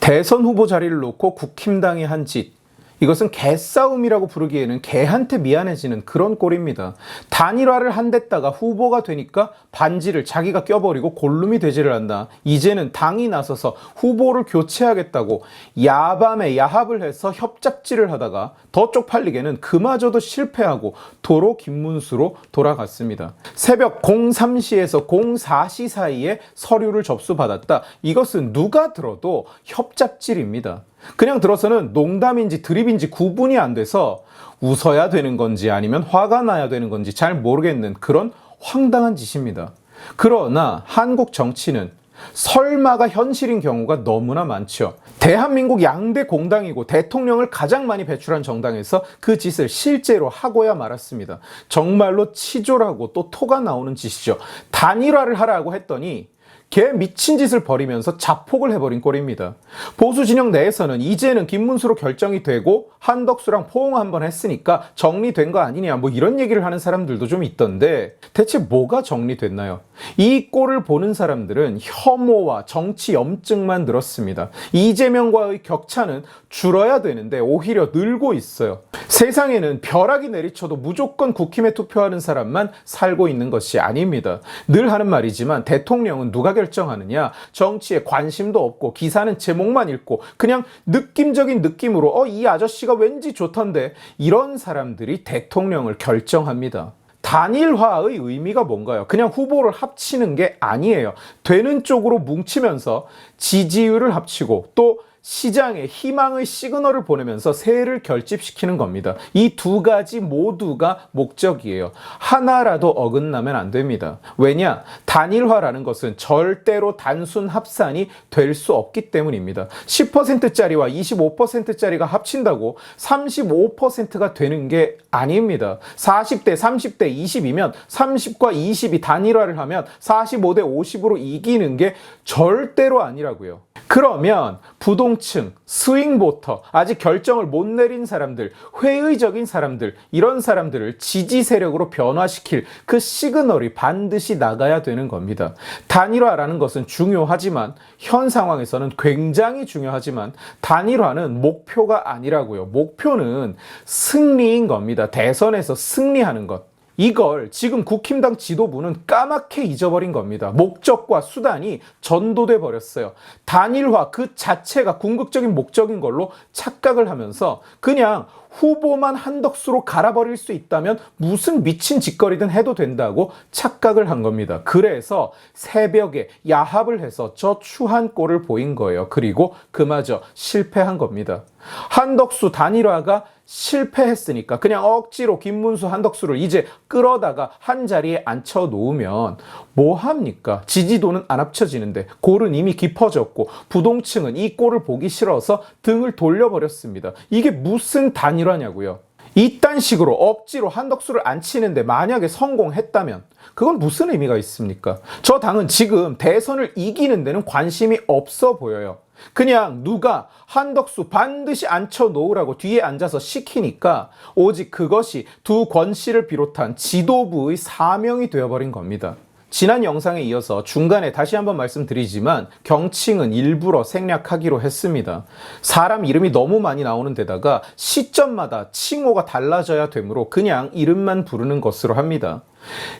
대선 후보 자리를 놓고 국힘당이 한 짓, 이것은 개싸움이라고 부르기에는 개한테 미안해지는 그런 꼴입니다. 단일화를 한댔다가 후보가 되니까 반지를 자기가 껴버리고 골룸이 되지를 않나. 이제는 당이 나서서 후보를 교체하겠다고 야밤에 야합을 해서 협잡질을 하다가 더 쪽팔리게는 그마저도 실패하고 도로 김문수로 돌아갔습니다. 새벽 03시에서 04시 사이에 서류를 접수받았다. 이것은 누가 들어도 협잡질입니다. 그냥 들어서는 농담인지 드립인지 구분이 안 돼서 웃어야 되는 건지 아니면 화가 나야 되는 건지 잘 모르겠는 그런 황당한 짓입니다. 그러나 한국 정치는 설마가 현실인 경우가 너무나 많죠. 대한민국 양대 공당이고 대통령을 가장 많이 배출한 정당에서 그 짓을 실제로 하고야 말았습니다. 정말로 치졸하고 또 토가 나오는 짓이죠. 단일화를 하라고 했더니 개 미친 짓을 벌이면서 자폭을 해버린 꼴입니다. 보수 진영 내에서는 이제는 김문수로 결정이 되고 한덕수랑 포옹 한번 했으니까 정리된 거 아니냐 뭐 이런 얘기를 하는 사람들도 좀 있던데 대체 뭐가 정리됐나요? 이 꼴을 보는 사람들은 혐오와 정치 염증만 늘었습니다. 이재명과의 격차는 줄어야 되는데 오히려 늘고 있어요. 세상에는 벼락이 내리쳐도 무조건 국힘에 투표하는 사람만 살고 있는 것이 아닙니다. 늘 하는 말이지만 대통령은 누가 결정하느냐? 정치에 관심도 없고 기사는 제목만 읽고 그냥 느낌적인 느낌으로 이 아저씨가 왠지 좋던데 이런 사람들이 대통령을 결정합니다. 단일화의 의미가 뭔가요? 그냥 후보를 합치는 게 아니에요. 되는 쪽으로 뭉치면서 지지율을 합치고 또 시장에 희망의 시그널을 보내면서 세를 결집시키는 겁니다. 이 두 가지 모두가 목적이에요. 하나라도 어긋나면 안 됩니다. 왜냐? 단일화라는 것은 절대로 단순 합산이 될 수 없기 때문입니다. 10%짜리와 25%짜리가 합친다고 35%가 되는 게 아닙니다. 40대, 30대, 20이면 30과 20이 단일화를 하면 45대 50으로 이기는 게 절대로 아니라고요. 그러면 부동층, 스윙보터, 아직 결정을 못 내린 사람들, 회의적인 사람들, 이런 사람들을 지지 세력으로 변화시킬 그 시그널이 반드시 나가야 되는 겁니다. 단일화라는 것은 중요하지만, 현 상황에서는 굉장히 중요하지만 단일화는 목표가 아니라고요. 목표는 승리인 겁니다. 대선에서 승리하는 것. 이걸 지금 국힘당 지도부는 까맣게 잊어버린 겁니다. 목적과 수단이 전도돼 버렸어요. 단일화 그 자체가 궁극적인 목적인 걸로 착각을 하면서 그냥 후보만 한덕수로 갈아버릴 수 있다면 무슨 미친 짓거리든 해도 된다고 착각을 한 겁니다. 그래서 새벽에 야합을 해서 저 추한 꼴을 보인 거예요. 그리고 그마저 실패한 겁니다. 한덕수 단일화가 실패했으니까 그냥 억지로 김문수 한덕수를 이제 끌어다가 한 자리에 앉혀 놓으면 뭐 합니까? 지지도는 안 합쳐지는데 골은 이미 깊어졌고 부동층은 이 꼴을 보기 싫어서 등을 돌려버렸습니다. 이게 무슨 단일화냐고요? 이딴 식으로 억지로 한덕수를 앉히는데 만약에 성공했다면 그건 무슨 의미가 있습니까? 저 당은 지금 대선을 이기는 데는 관심이 없어 보여요. 그냥 누가 한덕수 반드시 앉혀 놓으라고 뒤에 앉아서 시키니까 오직 그것이 두 권 씨를 비롯한 지도부의 사명이 되어버린 겁니다. 지난 영상에 이어서 중간에 다시 한번 말씀드리지만 경칭은 일부러 생략하기로 했습니다. 사람 이름이 너무 많이 나오는 데다가 시점마다 칭호가 달라져야 되므로 그냥 이름만 부르는 것으로 합니다.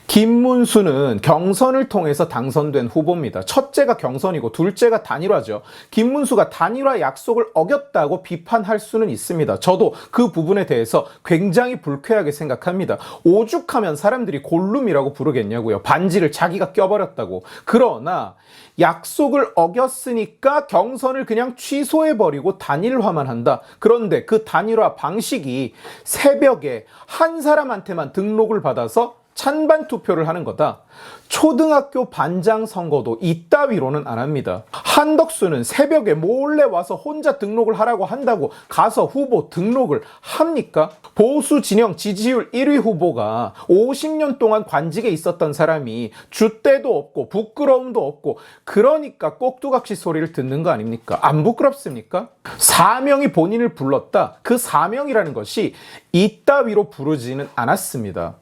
김문수는 경선을 통해서 당선된 후보입니다. 첫째가 경선이고 둘째가 단일화죠. 김문수가 단일화 약속을 어겼다고 비판할 수는 있습니다. 저도 그 부분에 대해서 굉장히 불쾌하게 생각합니다. 오죽하면 사람들이 골룸이라고 부르겠냐고요. 반지를 자기가 껴버렸다고. 그러나 약속을 어겼으니까 경선을 그냥 취소해버리고 단일화만 한다. 그런데 그 단일화 방식이 새벽에 한 사람한테만 등록을 받아서 찬반 투표를 하는 거다. 초등학교 반장 선거도 이따위로는 안 합니다. 한덕수는 새벽에 몰래 와서 혼자 등록을 하라고 한다고 가서 후보 등록을 합니까? 보수 진영 지지율 1위 후보가 50년 동안 관직에 있었던 사람이 줏대도 없고 부끄러움도 없고 그러니까 꼭두각시 소리를 듣는 거 아닙니까? 안 부끄럽습니까? 사명이 본인을 불렀다. 그 사명이라는 것이 이따위로 부르지는 않았습니다.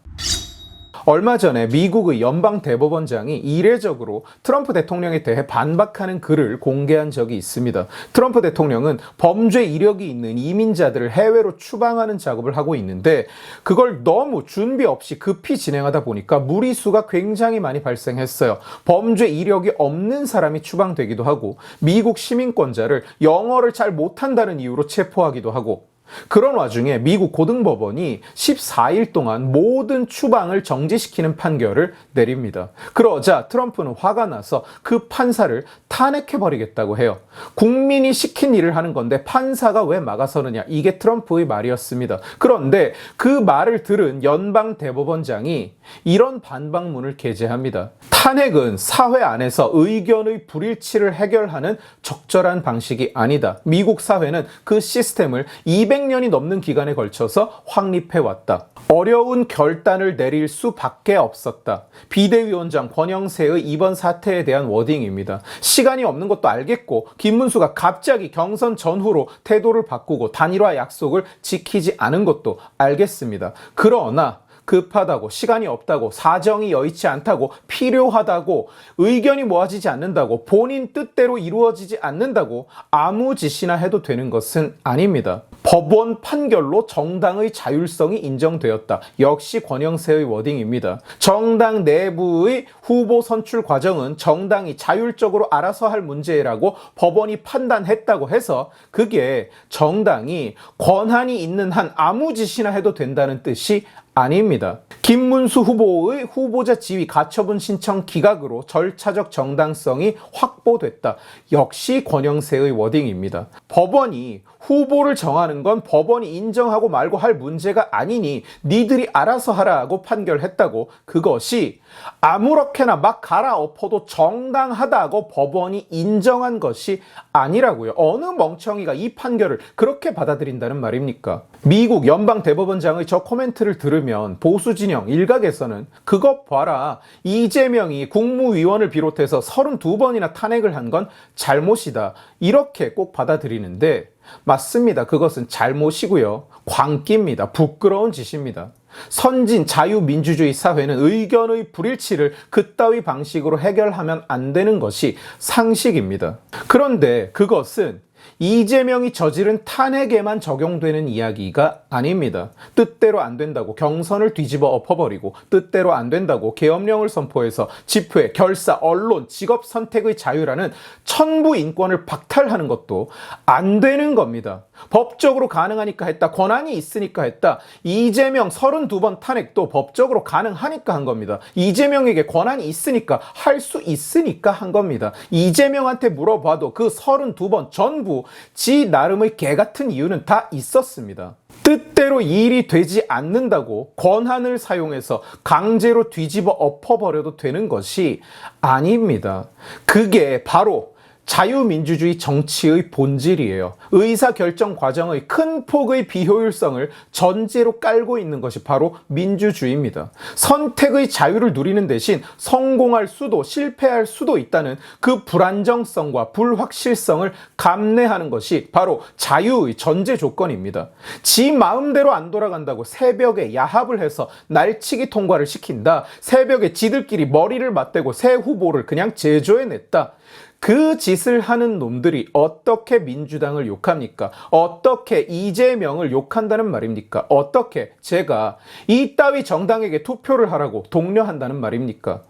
얼마 전에 미국의 연방 대법원장이 이례적으로 트럼프 대통령에 대해 반박하는 글을 공개한 적이 있습니다. 트럼프 대통령은 범죄 이력이 있는 이민자들을 해외로 추방하는 작업을 하고 있는데 그걸 너무 준비 없이 급히 진행하다 보니까 무리수가 굉장히 많이 발생했어요. 범죄 이력이 없는 사람이 추방되기도 하고 미국 시민권자를 영어를 잘 못한다는 이유로 체포하기도 하고 그런 와중에 미국 고등법원이 14일 동안 모든 추방을 정지시키는 판결을 내립니다. 그러자 트럼프는 화가 나서 그 판사를 탄핵해버리겠다고 해요. 국민이 시킨 일을 하는 건데 판사가 왜 막아서느냐, 이게 트럼프의 말이었습니다. 그런데 그 말을 들은 연방 대법원장이 이런 반박문을 게재합니다. 탄핵은 사회 안에서 의견의 불일치를 해결하는 적절한 방식이 아니다. 미국 사회는 그 시스템을 200년이 넘는 기간에 걸쳐서 확립해왔다. 어려운 결단을 내릴 수밖에 없었다. 비대위원장 권영세의 이번 사태에 대한 워딩입니다. 시간이 없는 것도 알겠고 김문수가 갑자기 경선 전후로 태도를 바꾸고 단일화 약속을 지키지 않은 것도 알겠습니다. 그러나 급하다고, 시간이 없다고, 사정이 여의치 않다고, 필요하다고, 의견이 모아지지 않는다고, 본인 뜻대로 이루어지지 않는다고 아무 짓이나 해도 되는 것은 아닙니다. 법원 판결로 정당의 자율성이 인정되었다. 역시 권영세의 워딩입니다. 정당 내부의 후보 선출 과정은 정당이 자율적으로 알아서 할 문제라고 법원이 판단했다고 해서 그게 정당이 권한이 있는 한 아무 짓이나 해도 된다는 뜻이 아닙니다. 김문수 후보의 후보자 지위 가처분 신청 기각으로 절차적 정당성이 확보됐다. 역시 권영세의 워딩입니다. 법원이 후보를 정하는 건 법원이 인정하고 말고 할 문제가 아니니 니들이 알아서 하라고 판결했다고, 그것이 아무렇게나 막 갈아엎어도 정당하다고 법원이 인정한 것이 아니라고요. 어느 멍청이가 이 판결을 그렇게 받아들인다는 말입니까? 미국 연방 대법원장의 저 코멘트를 들으면 보수 진영 일각에서는 그것 봐라, 이재명이 국무위원을 비롯해서 32번이나 탄핵을 한 건 잘못이다, 이렇게 꼭 받아들이는데 맞습니다. 그것은 잘못이고요. 광기입니다. 부끄러운 짓입니다. 선진 자유민주주의 사회는 의견의 불일치를 그따위 방식으로 해결하면 안 되는 것이 상식입니다. 그런데 그것은 이재명이 저지른 탄핵에만 적용되는 이야기가 아닙니다. 뜻대로 안 된다고 경선을 뒤집어 엎어버리고, 뜻대로 안 된다고 계엄령을 선포해서 집회, 결사, 언론, 직업 선택의 자유라는 천부 인권을 박탈하는 것도 안 되는 겁니다. 법적으로 가능하니까 했다, 권한이 있으니까 했다. 이재명 32번 탄핵도 법적으로 가능하니까 한 겁니다. 이재명에게 권한이 있으니까, 할 수 있으니까 한 겁니다. 이재명한테 물어봐도 그 32번 전부 지 나름의 개같은 이유는 다 있었습니다. 뜻대로 일이 되지 않는다고 권한을 사용해서 강제로 뒤집어 엎어버려도 되는 것이 아닙니다. 그게 바로 자유민주주의 정치의 본질이에요. 의사결정 과정의 큰 폭의 비효율성을 전제로 깔고 있는 것이 바로 민주주의입니다. 선택의 자유를 누리는 대신 성공할 수도 실패할 수도 있다는 그 불안정성과 불확실성을 감내하는 것이 바로 자유의 전제 조건입니다. 지 마음대로 안 돌아간다고 새벽에 야합을 해서 날치기 통과를 시킨다, 새벽에 지들끼리 머리를 맞대고 새 후보를 그냥 제조해냈다, 그 짓을 하는 놈들이 어떻게 민주당을 욕합니까? 어떻게 이재명을 욕한다는 말입니까? 어떻게 제가 이따위 정당에게 투표를 하라고 독려한다는 말입니까?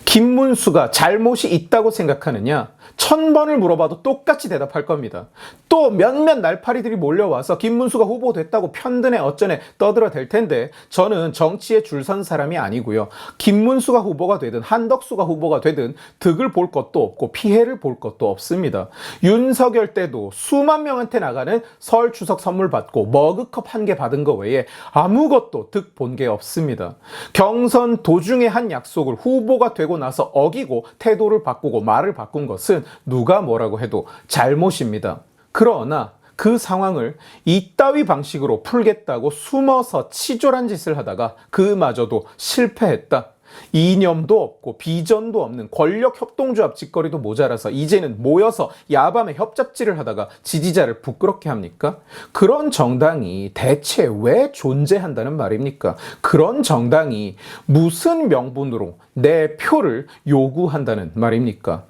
김문수가 잘못이 있다고 생각하느냐? 1000번을 물어봐도 똑같이 대답할 겁니다. 또 몇몇 날파리들이 몰려와서 김문수가 후보됐다고 편드네 어쩌네 떠들어댈 텐데, 저는 정치에 줄 선 사람이 아니고요. 김문수가 후보가 되든 한덕수가 후보가 되든 득을 볼 것도 없고 피해를 볼 것도 없습니다. 윤석열 때도 수만 명한테 나가는 설 추석 선물 받고 머그컵 한 개 받은 거 외에 아무것도 득 본 게 없습니다. 경선 도중에 한 약속을 후보가 되고 나서 어기고 태도를 바꾸고 말을 바꾼 것은 누가 뭐라고 해도 잘못입니다. 그러나 그 상황을 이따위 방식으로 풀겠다고 숨어서 치졸한 짓을 하다가 그마저도 실패했다. 이념도 없고 비전도 없는 권력 협동조합 짓거리도 모자라서 이제는 모여서 야밤에 협잡지를 하다가 지지자를 부끄럽게 합니까? 그런 정당이 대체 왜 존재한다는 말입니까? 그런 정당이 무슨 명분으로 내 표를 요구한다는 말입니까?